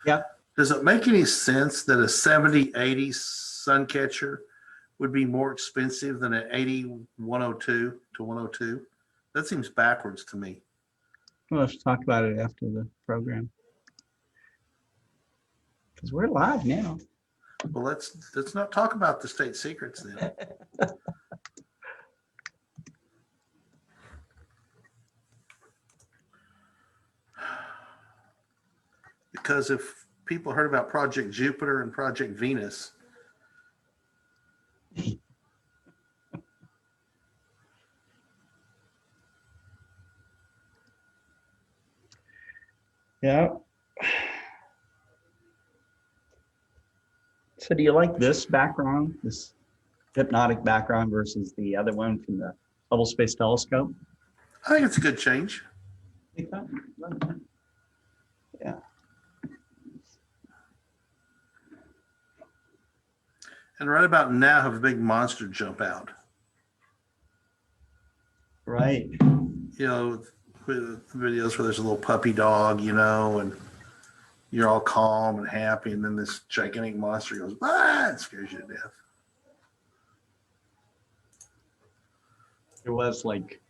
Yeah. Does it make any sense that a 7080 sun catcher would be more expensive than an 8102 to 102? That seems backwards to me. Well, let's talk about it after the program. Because we're live now. Well, let's not talk about the state secrets then. Because if people heard about Project Jupiter and Project Venus, Yeah. So do you like this background, this hypnotic background versus the other one from the Hubble Space Telescope? I think it's a good change. Think that? Yeah. And right about now, have a big monster jump out. Right. You know, with videos where there's a little puppy dog, you know, and you're all calm and happy, and then this gigantic monster goes, ah, it scares you to death. There was like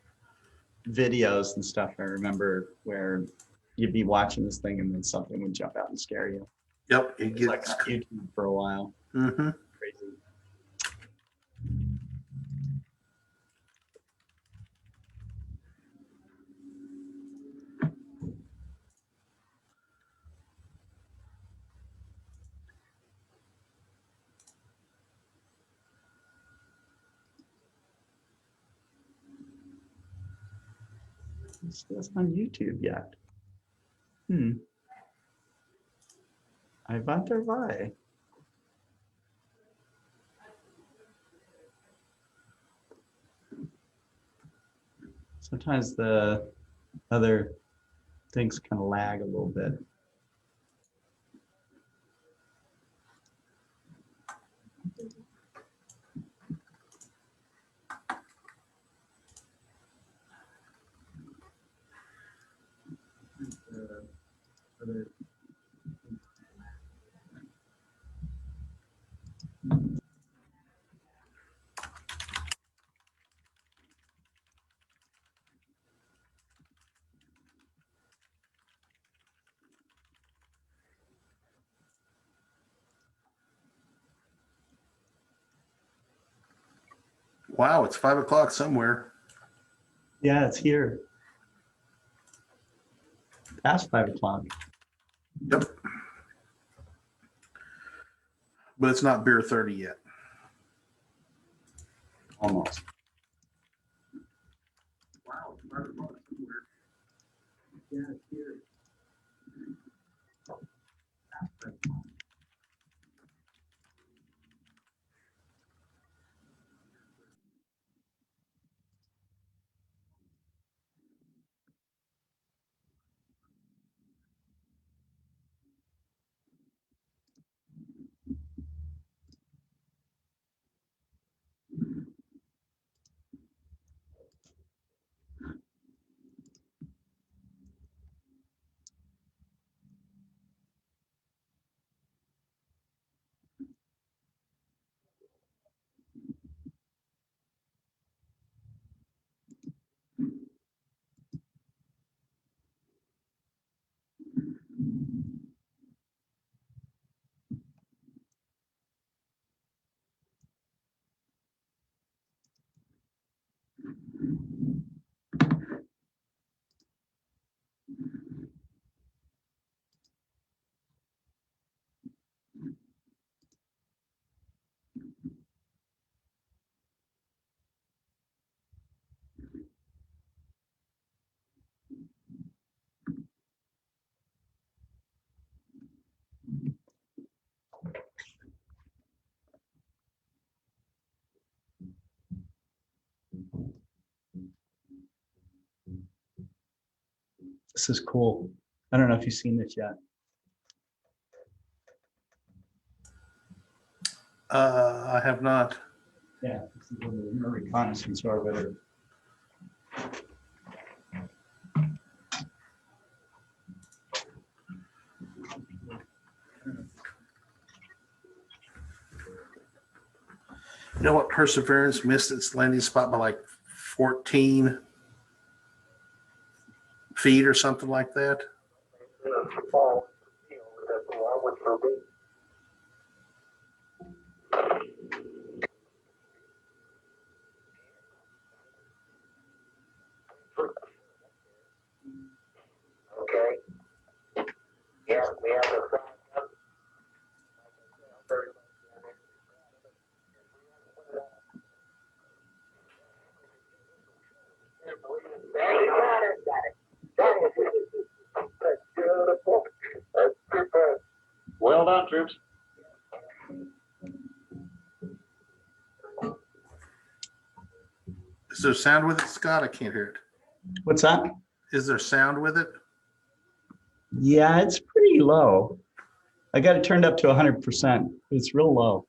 videos and stuff I remember where you'd be watching this thing and then something would jump out and scare you. Yep, it It's like gets on YouTube for a while. Mm-hmm. Crazy. It's on YouTube yet. I wonder why. Sometimes the other things kind of lag a little bit. Wow, it's 5 o'clock somewhere. Yeah, it's here. Past 5 o'clock. Yep. But it's not beer 30 yet. Almost. Wow, it's 5 o'clock somewhere. Yeah, it's here. Past 5 o'clock. This is cool. I don't know if you've seen this yet. I have not. Yeah, this is a reconnaissance orbiter. You know what? Perseverance missed its landing spot by like 14 feet or something like that. Okay. Yeah, we have a well done, troops. Is there sound with it, Scott? I can't hear it. What's that? Is there sound with it? Yeah, it's pretty low. I got it turned up to 100%. It's real low.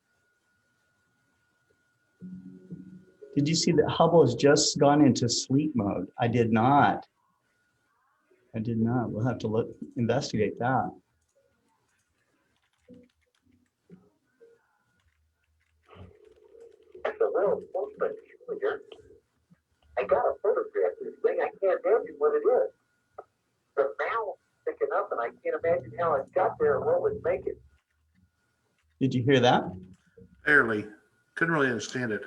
Did you see that Hubble has just gone into sleep mode? I did not. I did not. We'll have to investigate that. It's a real postman here. I got a photograph of this thing. I can't imagine what it is. The mouth sticking up, and I can't imagine how it got there and what would make it. Did you hear that? Barely. Couldn't really understand it.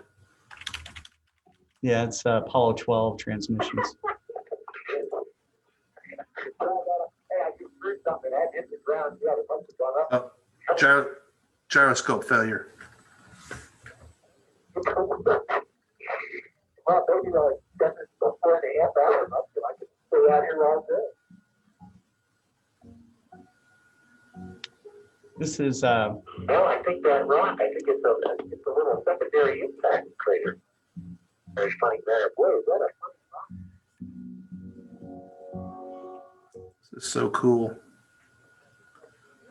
Yeah, it's Apollo 12 transmissions. Hey, I just threw something that hit the ground. Yeah, it must have gone up. Oh, gyroscope failure. Well, maybe I'll extend this for 4.5 hours up till I can stay out here all day. This is Well, I think that rock, I think it's a little secondary impact crater. Very funny manner. Boy, is that a This is so cool.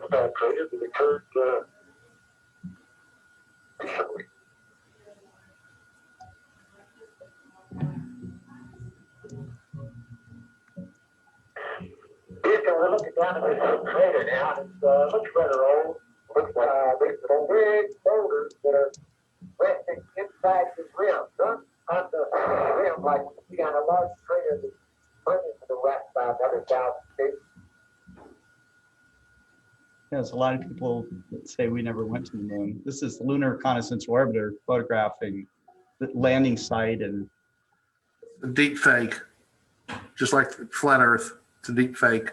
crater that occurred recently. We're looking down at this crater now, and it looks rather old. Looks like there's some big boulders that are resting inside the rim, on the rim, like we see on a large crater that's put into the west by another 1,000 feet. There's a lot of people that say we never went to the moon. This is the Lunar Reconnaissance Orbiter photographing the landing site, and A deep fake. Just like flat Earth. It's a deep fake.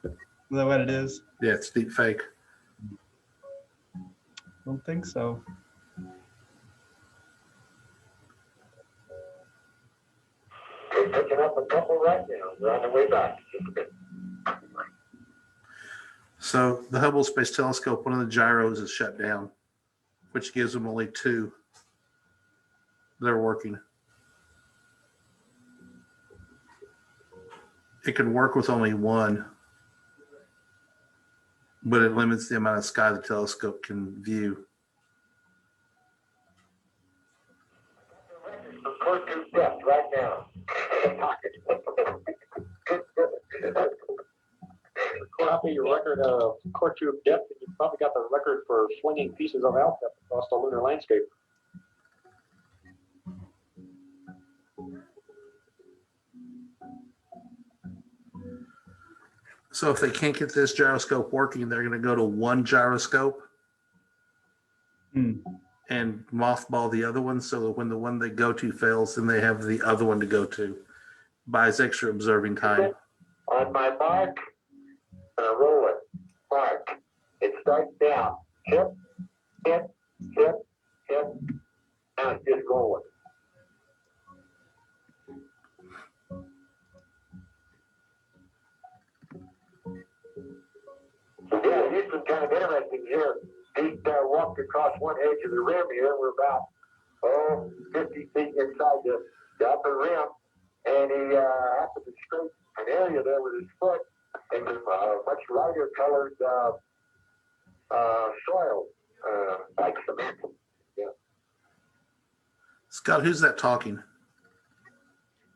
is that what it is? Yeah, it's deep fake. Don't think so. We're picking up a couple right now. We're on the way back. So the Hubble Space Telescope, one of the gyros is shut down, which gives them only 2 that are working. It can work with only 1, but it limits the amount of sky the telescope can view. Core tube depth right now. Copy your record of core tube depth, and you probably got the record for swinging pieces of alpha across the lunar landscape. So if they can't get this gyroscope working, they're going to go to 1 gyroscope and mothball the other one, so that when the one they go to fails, then they have the other one to go to. Buys extra observing time. On my mark, roll it. Mark. It starts down. Hit, hit, hit, hit. Now it's just rolling. Yeah, this is kind of interesting here. He walked across one edge of the rim here. We're about 50 feet inside the upper rim, and he happened to scrape an area there with his foot into much lighter colored soil, like cement. Yeah. Scott, who's that talking?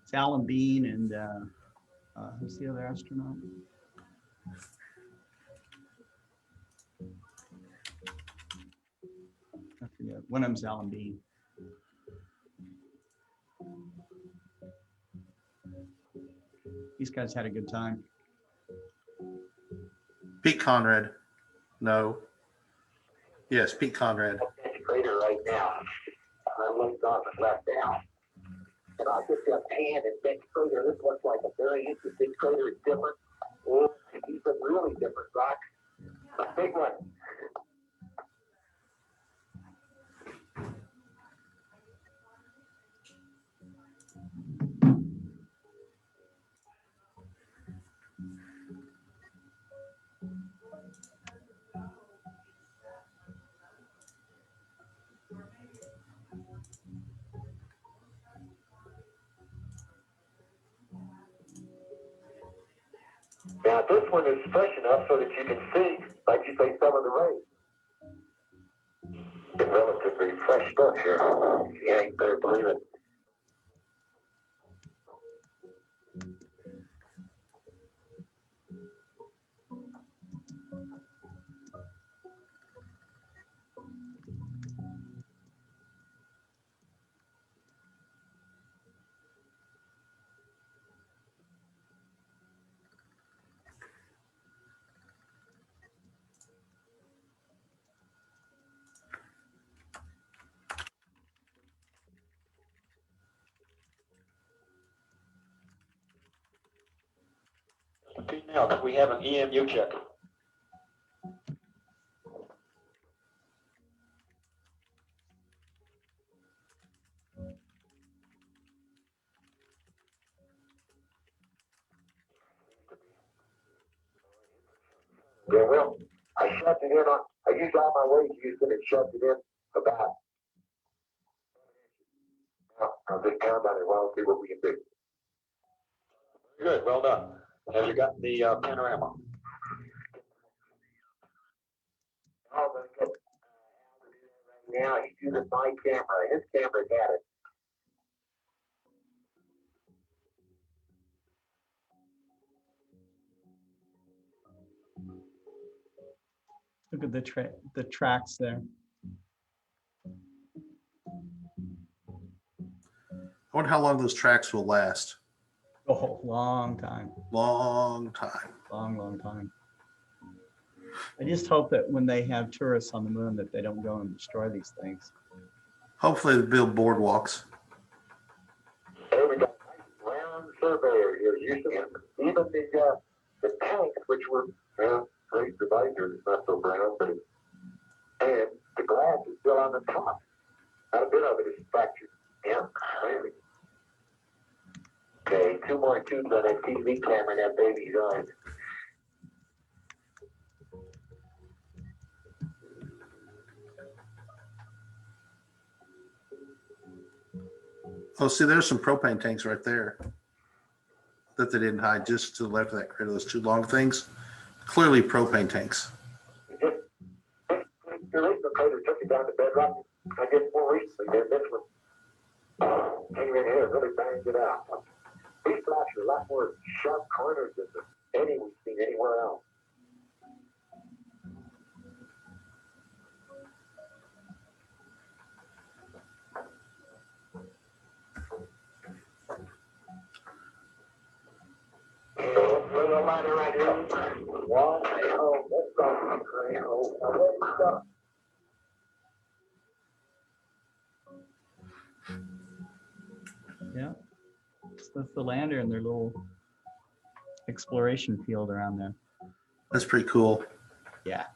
It's Alan Bean and who's the other astronaut? I forget. One of them's Alan Bean. These guys had a good time. Pete Conrad. No. Yes, Pete Conrad. Dense crater right now. I looked up and left down. And I just got hand and dense crater. This looks like a very interesting crater. It's different. Oh, these are really different rocks. A big one. Now this one is fresh enough so that you can see, like you say, some of the rays. It's relatively fresh stuff here. You ain't better believe it. Now, can we have an EMU check? Yeah, well, I shoved it in on, I used all my weight used it and shoved it in about. Now, I'll just count on it while I'll see what we can do. Good, well done. Have you got the panorama? Oh, but good. Now he's using my camera. His camera's had it. Look at the tracks there. I wonder how long those tracks will last. Oh, long time. Long time. Long time. I just hope that when they have tourists on the moon that they don't go and destroy these things. Hopefully they build boardwalks. Hey, we got a nice round surveyor here. Using even the tanks, which were great dividers, not so brown, but and the glass is still on the top. Not a bit of it is fractured. Yeah, maybe. Okay, 2 more tubes on that TV camera and that baby's on. Oh, see, there's some propane tanks right there that they didn't hide just to the left of that crater. Those 2 long things, clearly propane tanks. The recent crater took it down to bedrock. I guess more recently, this one came in here and really banged it out. These blocks are a lot more sharp corners than any we've seen anywhere else. So, put a ladder right here. One, let's go. Let's go. Yeah. That's the lander and their little exploration field around there. That's pretty cool. Yeah.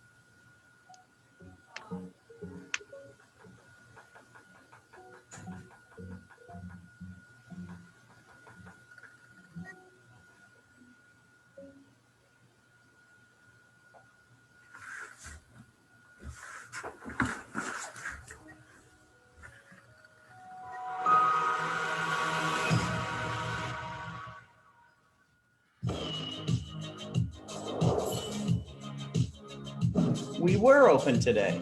We were open today.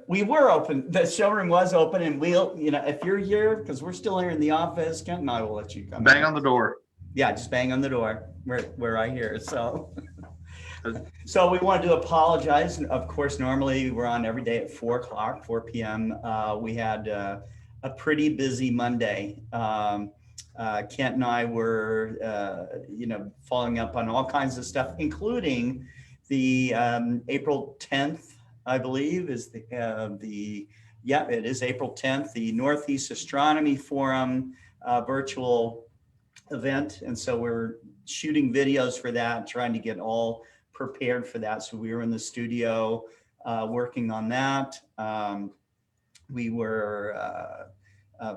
we were open. The showroom was open, and we'll, if you're here, because we're still here in the office, Kent and I will let you come. Bang on the door. Yeah, just bang on the door. We're right here. So So we wanted to apologize. Of course, normally we're on every day at 4 o'clock, 4 p.m. We had a pretty busy Monday. Kent and I were, following up on all kinds of stuff, including the April 10th, I believe, is it is April 10th, the Northeast Astronomy Forum virtual event. And so we're shooting videos for that, trying to get all prepared for that. So we were in the studio working on that. We were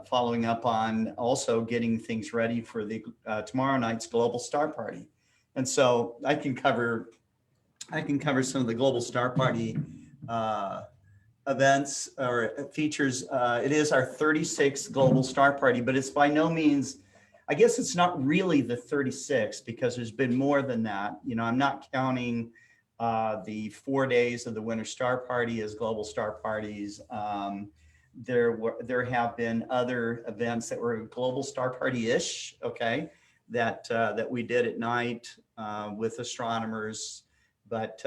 following up on also getting things ready for the tomorrow night's Global Star Party. And so I can cover some of the Global Star Party events or features. It is our 36th Global Star Party, but it's by no means, I guess it's not really the 36th because there's been more than that. I'm not counting the 4 days of the Winter Star Party as Global Star Parties. There have been other events that were Global Star Party-ish, okay, that we did at night with astronomers, but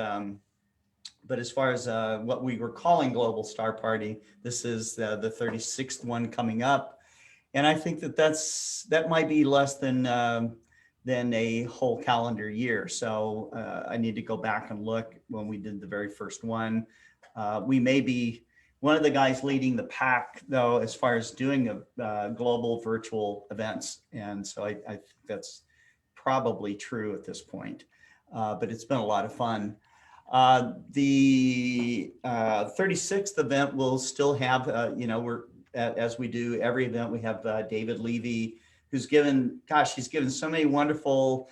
as far as what we were calling Global Star Party, this is the 36th one coming up. And I think that might be less than a whole calendar year. So I need to go back and look when we did the very first one. We may be one of the guys leading the pack, though, as far as doing global virtual events. And so I think that's probably true at this point. But it's been a lot of fun. The 36th event will still have, as we do every event, we have David Levy, who's he's given so many wonderful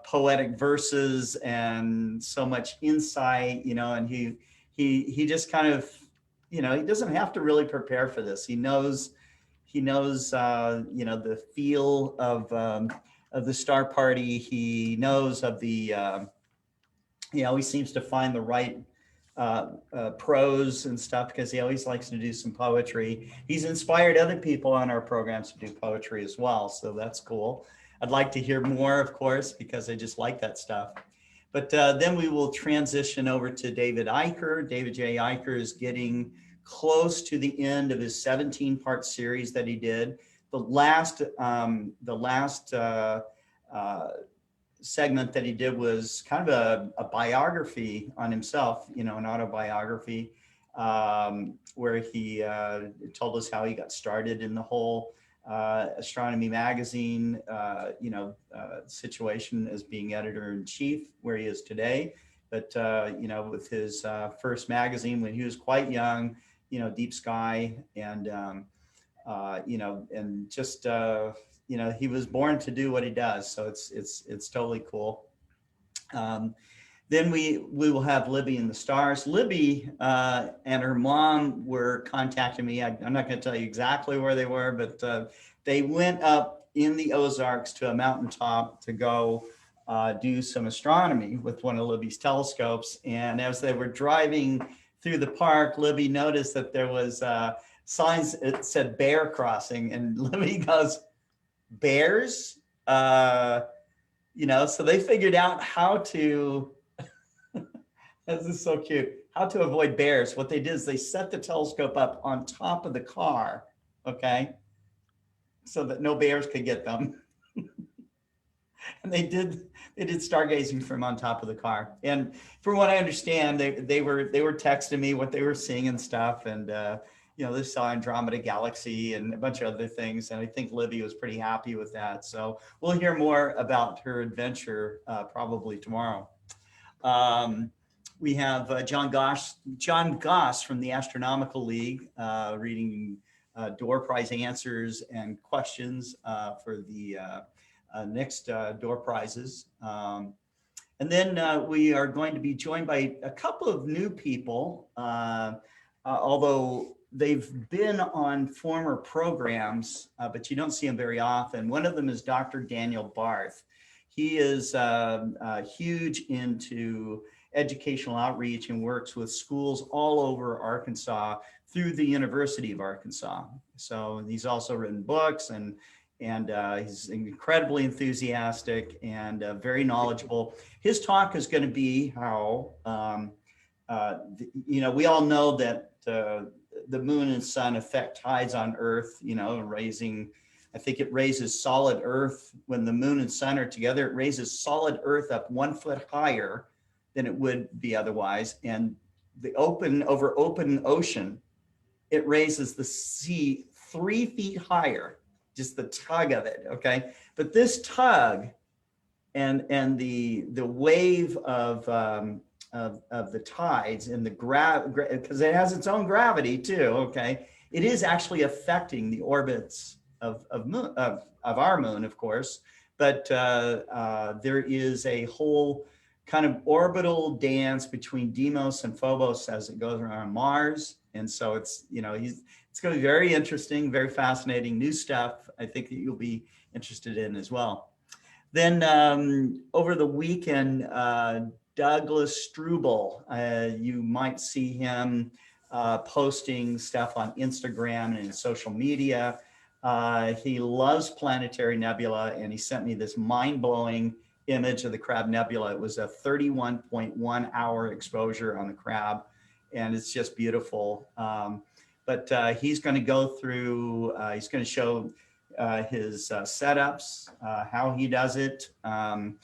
poetic verses and so much insight, and he just kind of, he doesn't have to really prepare for this. He knows, the feel of the Star Party. He knows of the, he always seems to find the right prose and stuff because he always likes to do some poetry. He's inspired other people on our programs to do poetry as well, so that's cool. I'd like to hear more, of course, because I just like that stuff. But then we will transition over to David Eicher. David J. Eicher is getting close to the end of his 17-part series that he did. The last segment that he did was kind of a biography on himself, an autobiography, where he told us how he got started in the whole Astronomy magazine, situation as being editor-in-chief, where he is today. But, with his first magazine when he was quite young, Deep Sky, and, and just, he was born to do what he does. So it's totally cool. Then we will have Libby and the Stars. Libby and her mom were contacting me. I'm not going to tell you exactly where they were, but they went up in the Ozarks to a mountaintop to go do some astronomy with one of Libby's telescopes. And as they were driving through the park, Libby noticed that there was signs, it said bear crossing, and Libby goes, bears? So they figured out how to, this is so cute, how to avoid bears. What they did is they set the telescope up on top of the car, okay, so that no bears could get them. And they did stargazing from on top of the car. And from what I understand, they were texting me what they were seeing and stuff, and they saw Andromeda Galaxy and a bunch of other things. And I think Libby was pretty happy with that. So we'll hear more about her adventure probably tomorrow. We have John Goss from the Astronomical League reading door prize answers and questions for the next door prizes. And then we are going to be joined by a couple of new people, although they've been on former programs, but you don't see them very often. One of them is Dr. Daniel Barth. He is huge into educational outreach and works with schools all over Arkansas through the University of Arkansas. So he's also written books, and and he's incredibly enthusiastic and very knowledgeable. His talk is going to be how, we all know that the moon and sun affect tides on Earth, I think it raises solid Earth when the moon and sun are together. It raises solid Earth up 1 foot higher than it would be otherwise. And over open ocean, it raises the sea 3 feet higher, just the tug of it. Okay. But this tug and the wave of the tides and the because it has its own gravity too. Okay. It is actually affecting the orbits of our moon, of course, but there is a whole kind of orbital dance between Deimos and Phobos as it goes around Mars. And so it's going to be very interesting, very fascinating, new stuff. I think that you'll be interested in as well. Then over the weekend, Douglas Struble, you might see him posting stuff on Instagram and in social media. He loves planetary nebula, and he sent me this mind-blowing image of the Crab Nebula. It was a 31.1 hour exposure on the Crab, and it's just beautiful. But he's going to go through, he's going to show his setups, how he does it, and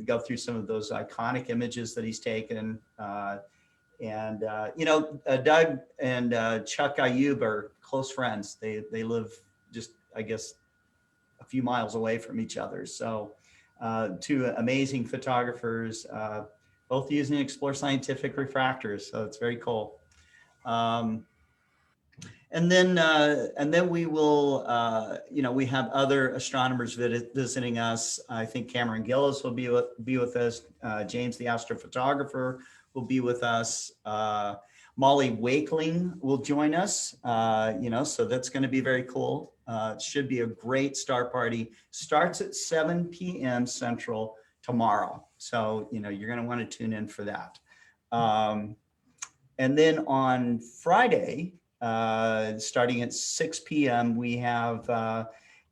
go through some of those iconic images that he's taken. Doug and Chuck Ayub are close friends. They live just, I guess, a few miles away from each other. So two amazing photographers, both using Explore Scientific refractors. So it's very cool. And then we will, we have other astronomers visiting us. I think Cameron Gillis will be with us. James, the astrophotographer, will be with us. Molly Wakeling will join us. So that's going to be very cool. It should be a great star party. Starts at 7 p.m. Central tomorrow. So, you're going to want to tune in for that. And then on Friday, starting at 6 p.m., we have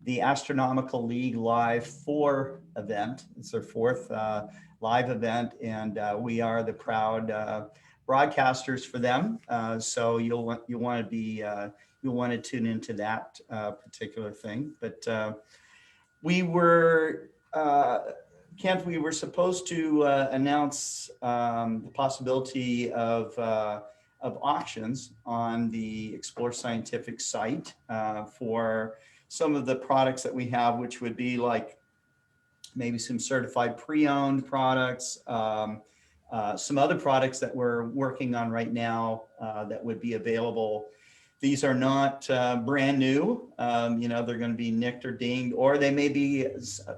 the Astronomical League Live 4 event. It's their 4th live event, and we are the proud broadcasters for them. So you'll want to tune into that particular thing. But Kent, we were supposed to announce the possibility of auctions on the Explore Scientific site for some of the products that we have, which would be like maybe some certified pre-owned products, some other products that we're working on right now that would be available. These are not brand new. They're going to be nicked or dinged, or they may be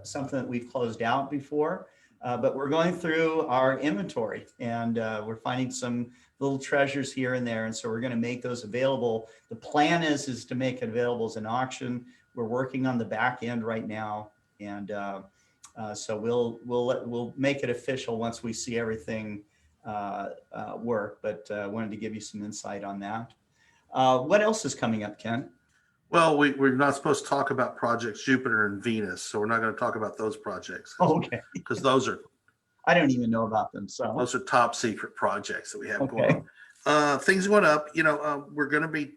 something that we've closed out before. But we're going through our inventory, and we're finding some little treasures here and there. And so we're going to make those available. The plan is to make it available as an auction. We're working on the back end right now. And so we'll make it official once we see everything work. But I wanted to give you some insight on that. What else is coming up, Ken? Well, we're not supposed to talk about projects Jupiter and Venus, so we're not going to talk about those projects. Okay. Because those are, I don't even know about them. So those are top secret projects that we have going on. Things going up. We're going to be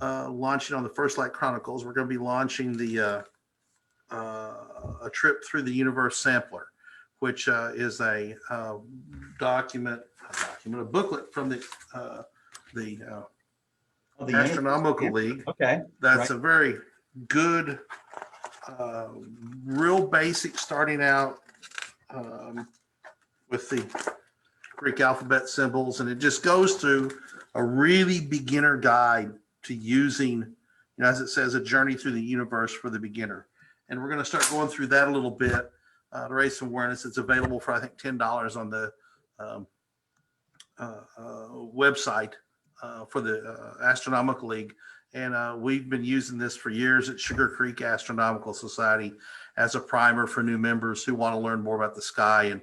launching on the First Light Chronicles. We're going to be launching the a trip through the universe sampler, which is a booklet from the Astronomical League. Okay. That's a very good, real basic starting out with the Greek alphabet symbols. And it just goes through a really beginner guide to using, as it says, a journey through the universe for the beginner. And we're going to start going through that a little bit to raise some awareness. It's available for, I think, $10 on the website for the Astronomical League. And we've been using this for years at Sugar Creek Astronomical Society as a primer for new members who want to learn more about the sky and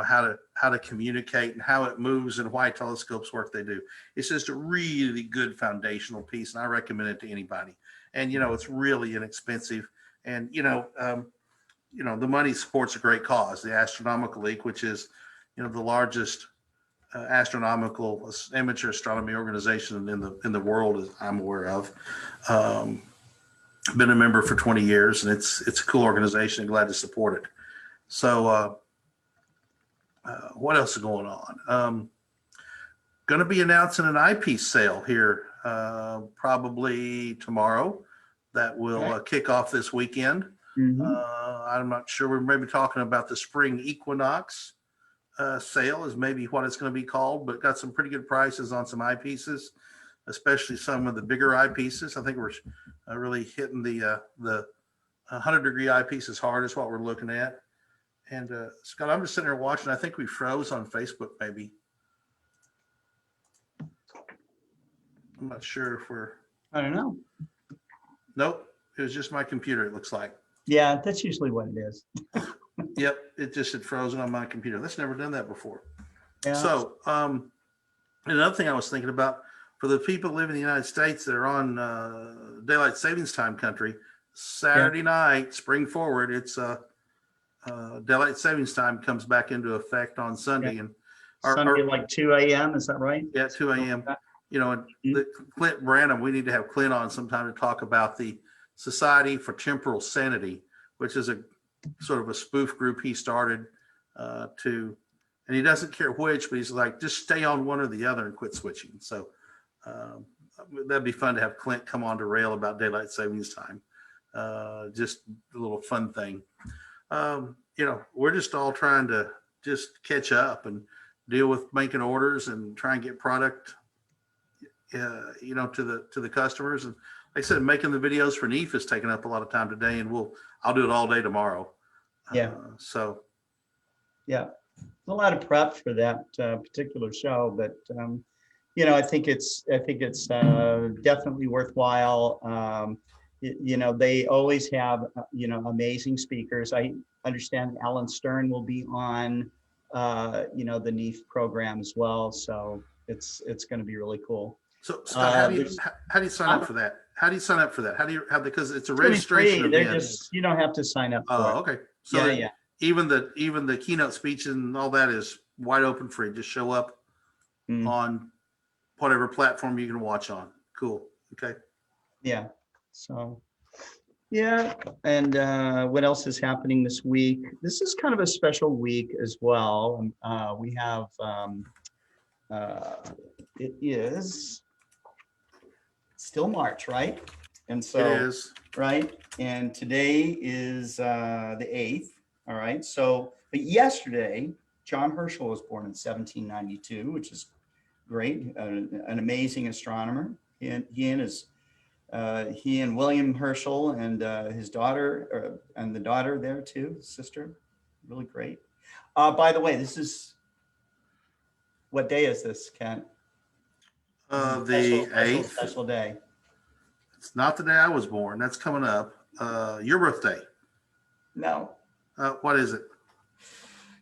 how to communicate and how it moves and why telescopes work they do. It's just a really good foundational piece, and I recommend it to anybody. and it's really inexpensive. And the money supports a great cause, the Astronomical League, which is the largest astronomical amateur astronomy organization in the world, as I'm aware of. Been a member for 20 years, and it's a cool organization. Glad to support it. So what else is going on? Going to be announcing an eyepiece sale here probably tomorrow that will kick off this weekend. I'm not sure. We're maybe talking about the spring equinox sale is maybe what it's going to be called, but got some pretty good prices on some eyepieces, especially some of the bigger eyepieces. I think we're really hitting the 100-degree eyepieces hard is what we're looking at. And Scott, I'm just sitting here watching. I think we froze on Facebook maybe. I'm not sure if we're. I don't know. Nope. It was just my computer, it looks like. Yeah, that's usually what it is. Yep. It just had frozen on my computer. That's never done that before. Yeah. So another thing I was thinking about for the people living in the United States that are on daylight savings time country, Saturday night, spring forward, it's daylight savings time comes back into effect on Sunday. And Sunday, like 2 a.m. Is that right? Yeah, 2 a.m. And Clint Branham, we need to have Clint on sometime to talk about the Society for Temporal Sanity, which is a sort of a spoof group he started and he doesn't care which, but he's like, just stay on one or the other and quit switching. So that'd be fun to have Clint come on to rail about daylight savings time. Just a little fun thing. We're just all trying to just catch up and deal with making orders and try and get product to the customers. And like I said, making the videos for NEAF is taking up a lot of time today, and I'll do it all day tomorrow. Yeah. Yeah, a lot of prep for that particular show, but I think it's definitely worthwhile. They always have amazing speakers. I understand Alan Stern will be on the NEAF program as well, so it's going to be really cool. So Scott, how do you sign up for that? How do you sign up for that? How do you have, because it's a registration event. You don't have to sign up for it. Okay. So yeah. Even the keynote speech and all that is wide open free. Just show up on whatever platform you can watch on. Cool. Okay. Yeah. So yeah. And what else is happening this week? This is kind of a special week as well. We have it is still March, right? And so it is. Right. And today is the 8th. All right. So, but yesterday, John Herschel was born in 1792, which is great. An amazing astronomer. He and William Herschel and his daughter, and the daughter there too, sister, really great. By the way, what day is this, Kent? The 8th. Special day. It's not the day I was born. That's coming up. Your birthday. No. What is it?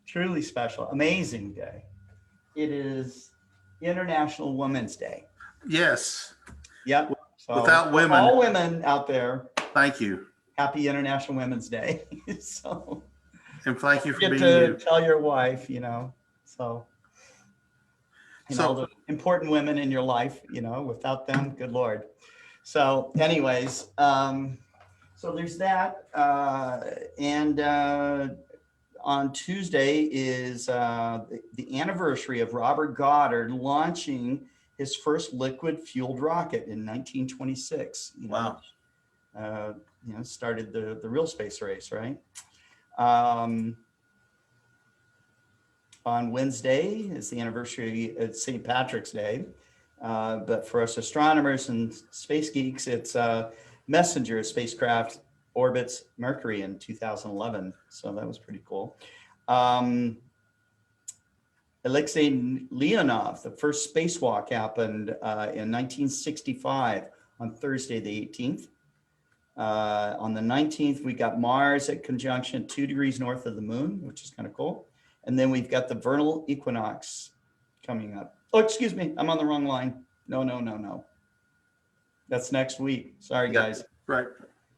Truly special. Amazing day. It is International Women's Day. Yes. Yep. So without women. All women out there. Thank you. Happy International Women's Day. So. And thank you for being you. Tell your wife, so. All the important women in your life, without them, good Lord. So anyways, so there's that. And on Tuesday is the anniversary of Robert Goddard launching his first liquid fueled rocket in 1926. Wow. Started the real space race, right? On Wednesday is the anniversary of St. Patrick's Day. But for us astronomers and space geeks, it's Messenger spacecraft orbits Mercury in 2011. So that was pretty cool. Alexei Leonov, the first spacewalk happened in 1965 on Thursday, the 18th. On the 19th, we got Mars at conjunction 2 degrees north of the moon, which is kind of cool. And then we've got the vernal equinox coming up. Oh, excuse me. I'm on the wrong line. No. That's next week. Sorry, guys. Right.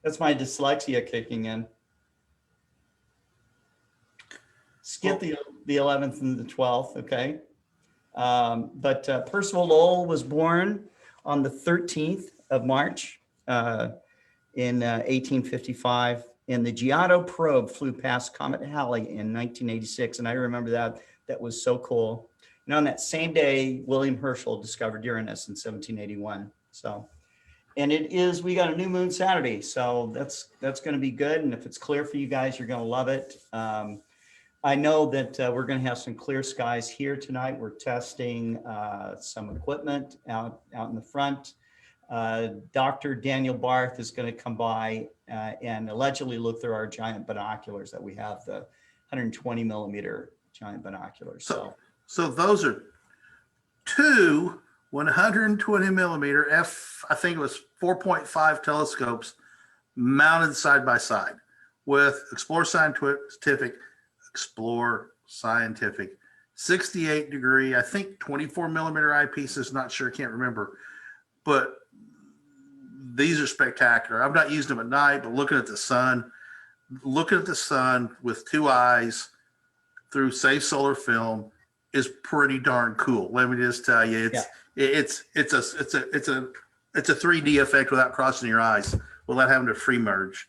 That's my dyslexia kicking in. Skip the 11th and the 12th, okay? But Percival Lowell was born on the 13th of March in 1855, and the Giotto probe flew past Comet Halley in 1986, and I remember that. That was so cool. And on that same day, William Herschel discovered Uranus in 1781. So, and we got a new moon Saturday, so that's going to be good. And if it's clear for you guys, you're going to love it. I know that we're going to have some clear skies here tonight. We're testing some equipment out in the front. Dr. Daniel Barth is going to come by and allegedly look through our giant binoculars that we have, the 120 millimeter giant binoculars. So those are two 120 millimeter I think it was 4.5 telescopes mounted side by side with Explore Scientific, 68 degree, I think 24 millimeter eyepieces, not sure, can't remember, but these are spectacular. I've not used them at night, but looking at the sun with two eyes through safe solar film is pretty darn cool. Let me just tell you, it's a 3D effect without crossing your eyes, without having to free merge.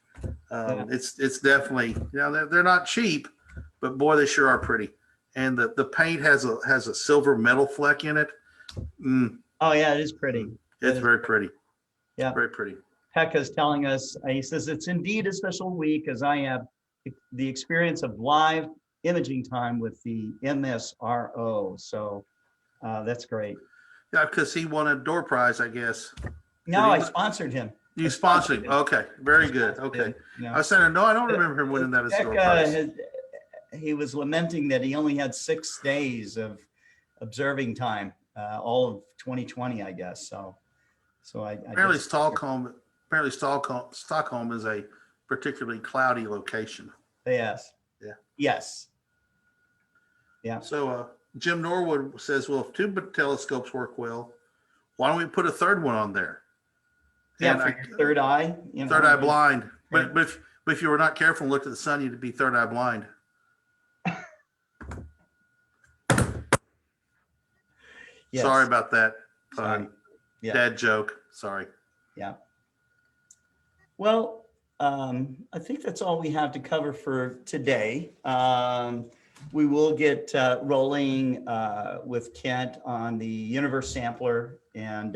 It's definitely, they're not cheap, but boy, they sure are pretty. And the paint has a silver metal fleck in it. Oh yeah, it is pretty. It's very pretty. Yeah, very pretty. Pekka's telling us, he says, it's indeed a special week as I have the experience of live imaging time with the MSRO. So that's great. Yeah, because he won a door prize, I guess. No, I sponsored him. You sponsored him. Okay, very good. Okay. I was saying, no, I don't remember him winning that as a door prize. He was lamenting that he only had 6 days of observing time, all of 2020, I guess. So apparently Stockholm is a particularly cloudy location. Yes. Yeah. Yes. Yeah. So Jim Norwood says, well, if 2 telescopes work well, why don't we put a third one on there? Yeah, for your third eye. Third eye blind. But if you were not careful and looked at the sun, you'd be third eye blind. Yes. Sorry about that. Yeah. Dad joke. Sorry. Yeah. Well, I think that's all we have to cover for today. We will get rolling with Kent on the Universe Sampler, and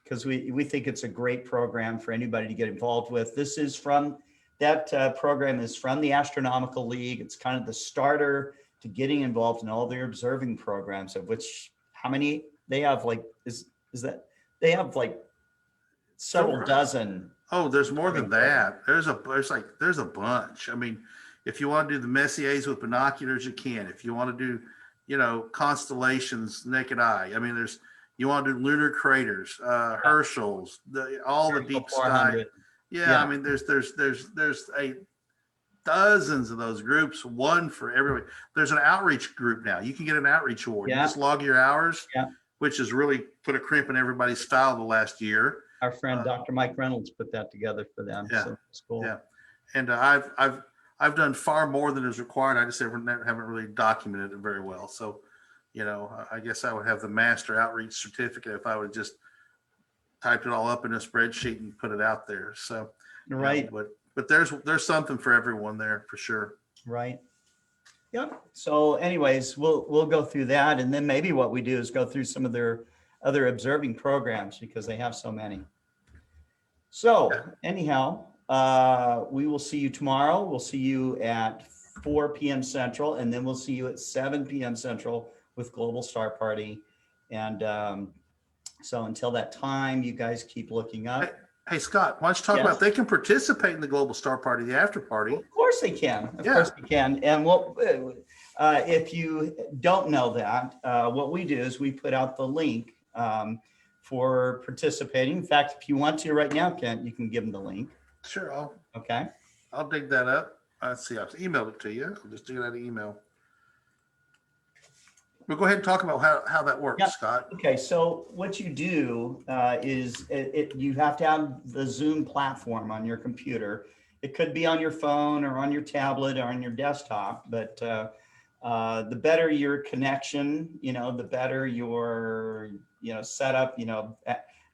because we think it's a great program for anybody to get involved with. This is from, that program is from the Astronomical League. It's kind of the starter to getting involved in all their observing programs, of which, how many they have, like, is that, they have like several dozen. Oh, there's more than that. There's a bunch. I mean, if you want to do the Messiers with binoculars, you can. If you want to do, constellations, naked eye. I mean, you want to do lunar craters, Herschel's, all the deep sky. Yeah, I mean, there's dozens of those groups, one for everybody. There's an outreach group now. You can get an outreach award. You just log your hours, which has really put a crimp in everybody's style the last year. Our friend Dr. Mike Reynolds put that together for them. Yeah, so it's cool. Yeah, and I've done far more than is required. I just haven't really documented it very well. So, I guess I would have the master outreach certificate if I would just typed it all up in a spreadsheet and put it out there. So, right. But there's something for everyone there for sure. Right. Yep. So anyways, we'll go through that, and then maybe what we do is go through some of their other observing programs, because they have so many. So anyhow, we will see you tomorrow. We'll see you at 4 p.m. Central, and then we'll see you at 7 p.m. Central with Global Star Party. And so until that time, you guys keep looking up. Hey, Scott, why don't you talk about, they can participate in the Global Star Party, the after party. Of course they can. Of course they can. And if you don't know that, what we do is we put out the link for participating. In fact, if you want to right now, Kent, you can give them the link. Sure. I'll dig that up. Let's see. I'll email it to you. I'll just do that email. But go ahead and talk about how that works, Yeah. Scott. Okay, so what you do is you have to have the Zoom platform on your computer. It could be on your phone or on your tablet or on your desktop, but the better your connection, the better your, setup,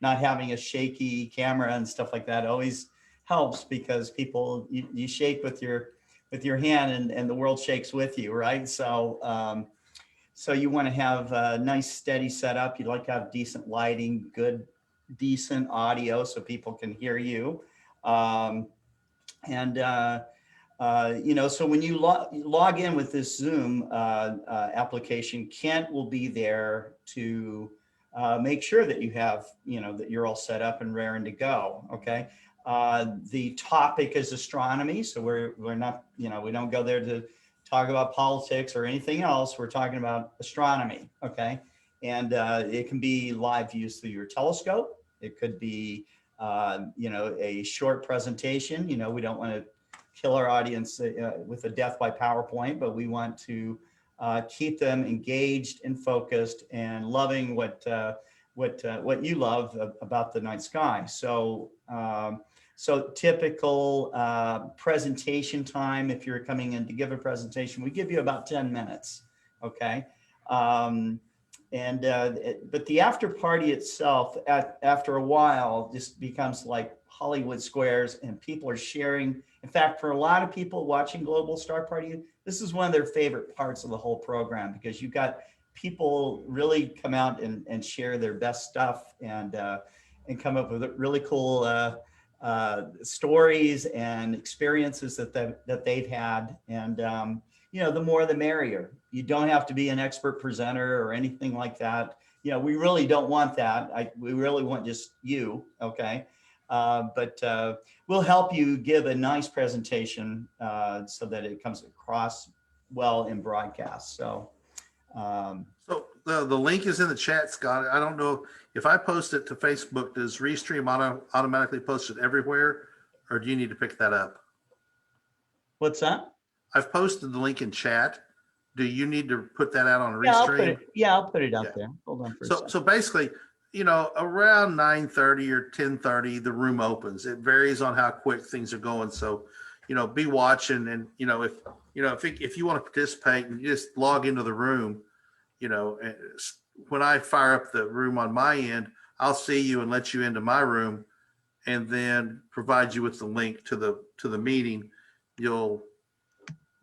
not having a shaky camera and stuff like that always helps, because people, you shake with your hand and the world shakes with you, right? So you want to have a nice steady setup. You'd like to have decent lighting, decent audio so people can hear you. Um, and so when you log in with this Zoom application, Kent will be there to make sure that you have, that you're all set up and raring to go. Okay. The topic is astronomy. So we're not, we don't go there to talk about politics or anything else. We're talking about astronomy. Okay. And it can be live views through your telescope. It could be, a short presentation. We don't want to kill our audience with a death by PowerPoint, but we want to keep them engaged and focused and loving what you love about the night sky. So typical presentation time, if you're coming in to give a presentation, we give you about 10 minutes. Okay. But the after party itself, after a while, just becomes like Hollywood Squares, and people are sharing. In fact, for a lot of people watching Global Star Party, this is one of their favorite parts of the whole program, because you've got people really come out and share their best stuff and come up with really cool stories and experiences that they've had. And the more the merrier. You don't have to be an expert presenter or anything like that. We really don't want that. We really want just you, okay? But we'll help you give a nice presentation so that it comes across well in broadcast. So the link is in the chat, Scott. I don't know if I post it to Facebook, does Restream automatically post it everywhere, or do you need to pick that up? What's that? I've posted the link in chat. Do you need to put that out on Restream? I'll put it out there. Hold on for a second. So basically, around 9:30 or 10:30, the room opens. It varies on how quick things are going. So, be watching, and if you want to participate, and you just log into the room, when I fire up the room on my end, I'll see you and let you into my room, and then provide you with the link to the meeting. You'll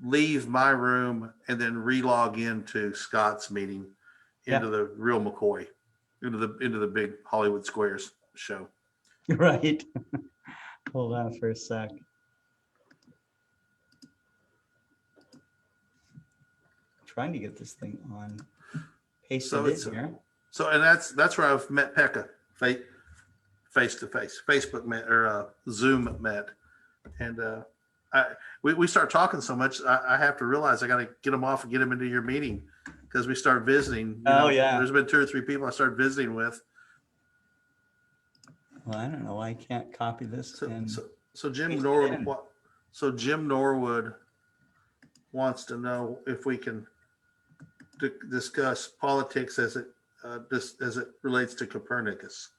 leave my room and then relog into Scott's meeting, into the real McCoy, into the big Hollywood Squares show. Right. Hold on for a sec. I'm trying to get this thing on. Pasted it here. So, and that's where I've met Pekka face to face. Facebook met, or Zoom met, and we start talking so much. I have to realize I got to get them off and get them into your meeting, because we start visiting. There's been 2 or 3 people I started visiting with. Well, I don't know why I can't copy this. So Jim Norwood wants to know if we can discuss politics as it relates to Copernicus,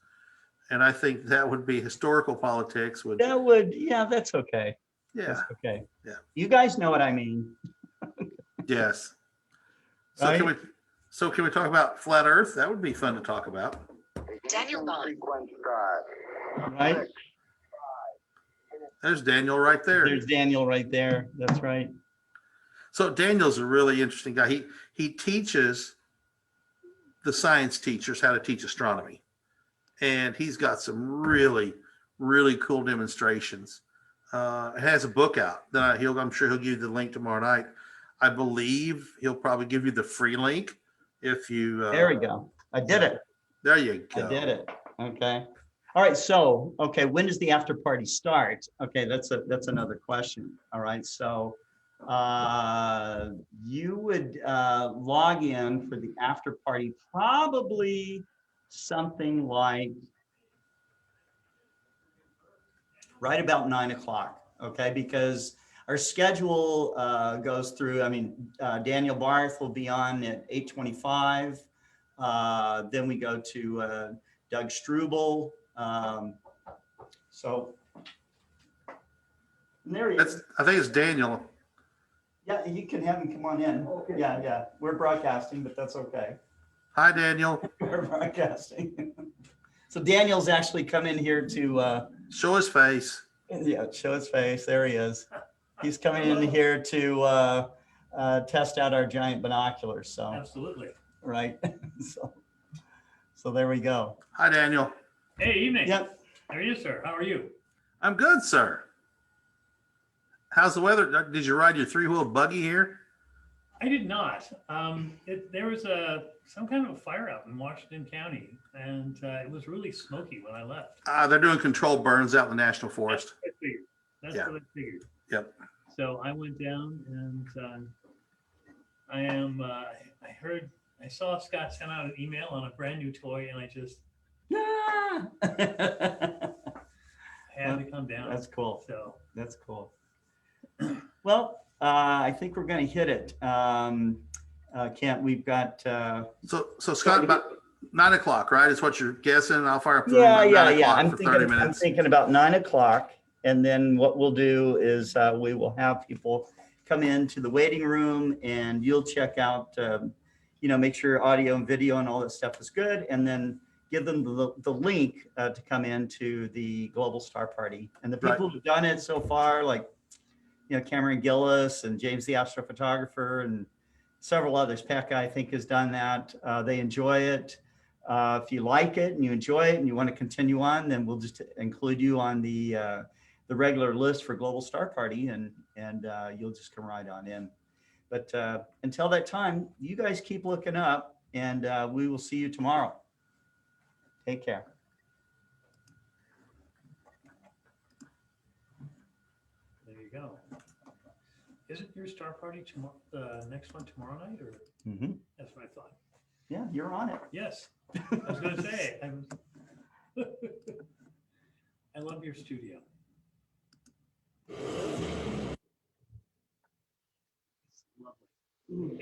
and I think that would be historical politics. That's okay. Yeah. That's okay. Yeah. You guys know what I mean. Yes. So Right? can we talk about flat Earth? That would be fun to talk about. Daniel Bond. Right? There's Daniel right there. There's Daniel right there. That's right. So Daniel's a really interesting guy. He teaches the science teachers how to teach astronomy, and he's got some really, really cool demonstrations. It has a book out that I'm sure he'll give you the link tomorrow night. I believe he'll probably give you the free link if you. There we go. I did it. There you go. I did it. Okay. All right. So, when does the after party start? Okay, that's another question. All right. So, you would log in for the after party probably something like right about 9 o'clock. Okay, because our schedule goes through, I mean, Daniel Barth will be on at 8:25. Then we go to Doug Struble. So and there he is. I think it's Daniel. Yeah, you can have him come on in. Okay. Yeah. We're broadcasting, but that's okay. Hi, Daniel. We're broadcasting. So Daniel's actually come in here to, Show his face. show his face. There he is. He's coming in here to test out our giant binoculars. So, Absolutely. right. So there we go. Hi, Daniel. Hey, evening. Yep. How are you, sir? How are you? I'm good, sir. How's the weather? Did you ride your three-wheeled buggy here? I did not. There was some kind of a fire out in Washington County, and it was really smoky when I left. They're doing controlled burns out in the national forest. That's what I figured. That's Yeah. what I figured. Yep. So I went down, and I saw Scott sent out an email on a brand new toy, and I just had to come down. That's cool. So That's cool. Well, I think we're going to hit it. Kent, we've got. So Scott, about 9 o'clock, right? Is what you're guessing. I'll fire up the room Yeah. about 9 o'clock I'm for thinking, 30 I'm minutes. thinking about 9 o'clock. And then what we'll do is we will have people come into the waiting room and you'll check out, make sure audio and video and all that stuff is good. And then give them the link to come into the Global Star Party. And the people who've done it so far, like, Cameron Gillis and James the astrophotographer and several others. Pekka, I think, has done that. They enjoy it. If you like it and you enjoy it and you want to continue on, then we'll just include you on the regular list for Global Star Party, and you'll just come right on in. But until that time, you guys keep looking up, and we will see you tomorrow. Take care. there you go. Isn't your star party tomorrow? The next one tomorrow night, or that's what I thought. Yeah, you're on it. Yes, I was going to say. I love your studio. It's lovely.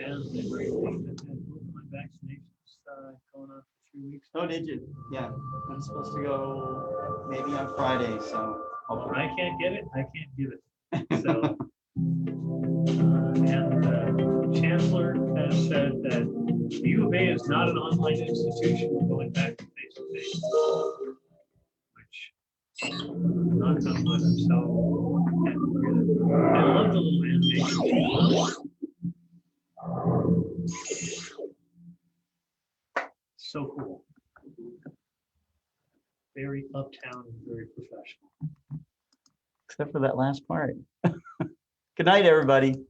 And the great thing that had both my vaccinations going on for 3 weeks. Oh, did you? Yeah, I'm supposed to go maybe on Friday, so. Well, I can't get it. I can't give it. So, and the chancellor has said that the U of A is not an online institution. We're going back to face-to-face, which knock on wood, I'm so happy to hear that. I love the little animation. So cool. Very uptown and very professional. Except for that last part. Good night, everybody.